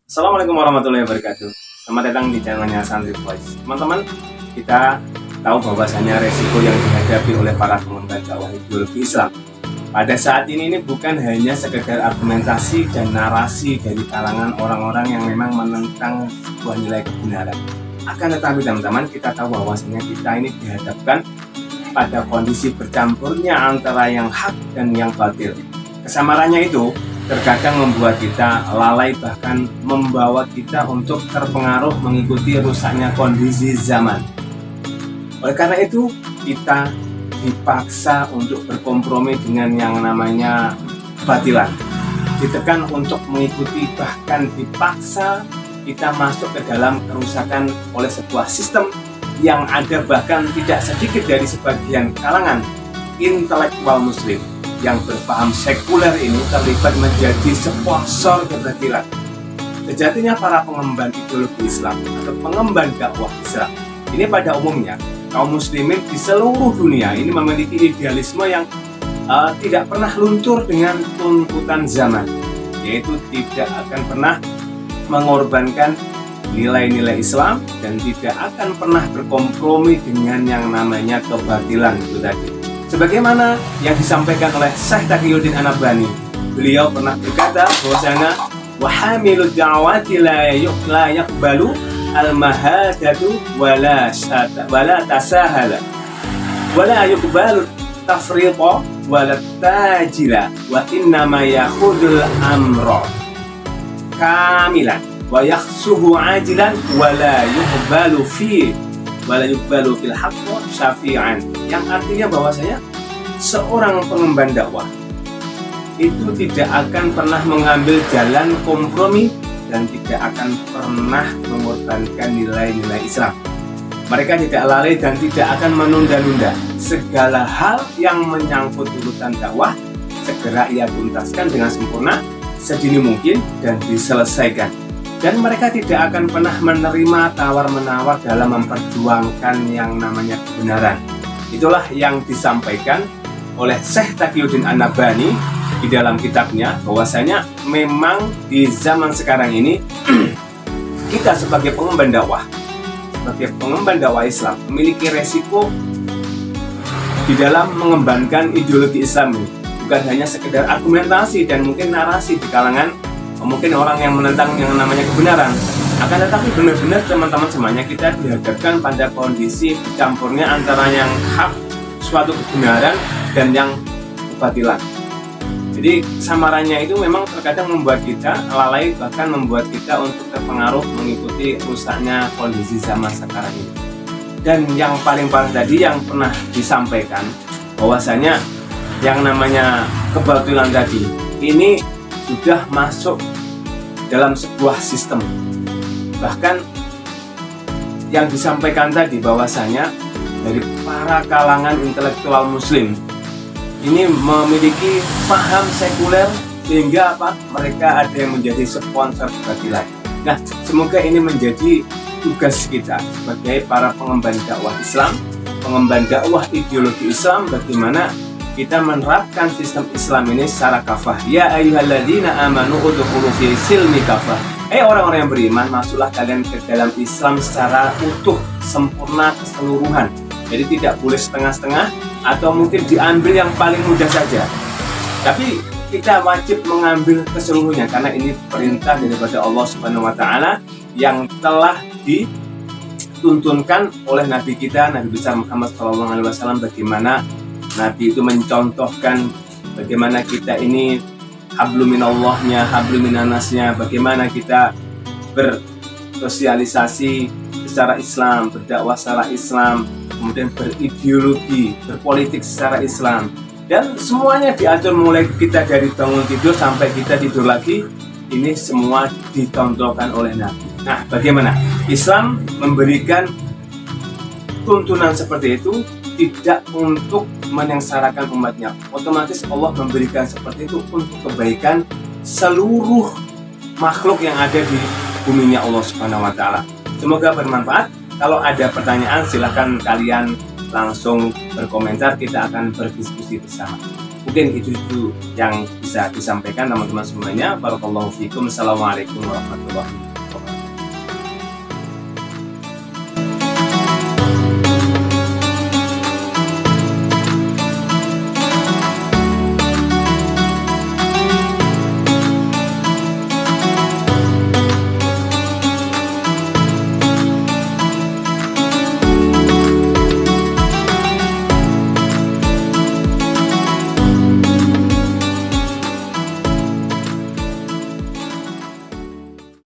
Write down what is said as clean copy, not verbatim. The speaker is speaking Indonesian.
Assalamualaikum warahmatullahi wabarakatuh. Selamat datang di channelnya Santri Voice. Teman-teman, kita tahu bahwasanya resiko yang dihadapi oleh para pengemban dakwah ideologi Islam pada saat ini bukan hanya sekedar argumentasi dan narasi dari kalangan orang-orang yang memang menentang sebuah nilai kebenaran. Akan tetapi teman-teman, kita tahu bahwasanya kita ini dihadapkan pada kondisi bercampurnya antara yang hak dan yang batil. Kesamarannya itu terkadang membuat kita lalai, bahkan membawa kita untuk terpengaruh mengikuti rusaknya kondisi zaman. Oleh karena itu, kita dipaksa untuk berkompromi dengan yang namanya kebatilan. Ditekan untuk mengikuti, bahkan dipaksa kita masuk ke dalam kerusakan oleh sebuah sistem yang ada bahkan tidak sedikit dari sebagian kalangan intelektual muslim yang berpaham sekuler ini terlibat menjadi sponsor kebatilan. Sejatinya para pengemban ideologi Islam atau pengemban dakwah Islam ini pada umumnya kaum muslimin di seluruh dunia ini memiliki idealisme yang tidak pernah luntur dengan tuntutan zaman, yaitu tidak akan pernah mengorbankan nilai-nilai Islam dan tidak akan pernah berkompromi dengan yang namanya kebatilan itu tadi. Sebagaimana yang disampaikan oleh Syekh Taqiyuddin An-Nabhani, beliau pernah berkata bahwasanya wahamilu da'wati la yaqbalu al-mahadatu wala tasahala wala yuqbalu tafriqa wala tajila wa innama yakhudul amra kamilan wa yakhsuhu ajilan wala yuqbalu fil haqq syafi'an, yang artinya bahwasanya seorang pengemban dakwah itu tidak akan pernah mengambil jalan kompromi dan tidak akan pernah mengorbankan nilai-nilai Islam. Mereka tidak lalai dan tidak akan menunda-nunda segala hal yang menyangkut urusan dakwah, segera ia tuntaskan dengan sempurna sedini mungkin dan diselesaikan. Dan mereka tidak akan pernah menerima tawar-menawar dalam memperjuangkan yang namanya kebenaran. Itulah yang disampaikan oleh Syekh Taqiyuddin An-Nabhani di dalam kitabnya, bahwasanya memang di zaman sekarang ini kita sebagai pengemban dakwah Islam memiliki resiko di dalam mengembangkan ideologi Islam ini. Bukan hanya sekedar argumentasi dan mungkin narasi di kalangan mungkin orang yang menentang yang namanya kebenaran, akan tetapi benar-benar teman-teman semuanya kita dihadapkan pada kondisi campurnya antara yang hak, suatu kebenaran, dan yang kebatilan. Jadi samarannya itu memang terkadang membuat kita lalai, bahkan membuat kita untuk terpengaruh mengikuti rusaknya kondisi zaman sekarang ini. Dan yang paling parah tadi yang pernah disampaikan, bahwasanya yang namanya kebatilan tadi ini sudah masuk dalam sebuah sistem. Bahkan yang disampaikan tadi bahwasanya dari para kalangan intelektual muslim ini memiliki paham sekuler sehingga mereka ada yang menjadi sponsor kebatilan. Nah, semoga ini menjadi tugas kita sebagai para pengemban dakwah Islam, pengemban dakwah ideologi Islam, bagaimana kita menerapkan sistem Islam ini secara kafah. Ya ayyuhalladzina amanu udkhulu fi silmi kafah. Orang-orang yang beriman, masuklah kalian ke dalam Islam secara utuh, sempurna, keseluruhan. Jadi tidak boleh setengah-setengah atau mungkin diambil yang paling mudah saja. Tapi kita wajib mengambil keseluruhannya karena ini perintah daripada Allah Subhanahu wa taala yang telah dituntunkan oleh Nabi kita, Nabi besar Muhammad SAW, bagaimana Nabi itu mencontohkan bagaimana kita ini hablum minallahnya, hablum minannasnya, bagaimana kita bersosialisasi secara Islam, berdakwah secara Islam, kemudian berideologi, berpolitik secara Islam, dan semuanya diatur mulai kita dari bangun tidur sampai kita tidur lagi. Ini semua dicontohkan oleh Nabi. Nah, bagaimana Islam memberikan tuntunan seperti itu tidak untuk menyengsarakan umatnya. Otomatis Allah memberikan seperti itu untuk kebaikan seluruh makhluk yang ada di buminya Allah Subhanahu wa taala. Semoga bermanfaat. Kalau ada pertanyaan silahkan kalian langsung berkomentar, kita akan berdiskusi bersama. Mungkin itu yang bisa disampaikan teman-teman semuanya. Barakallahu fikum. Assalamualaikum warahmatullahi wabarakatuh.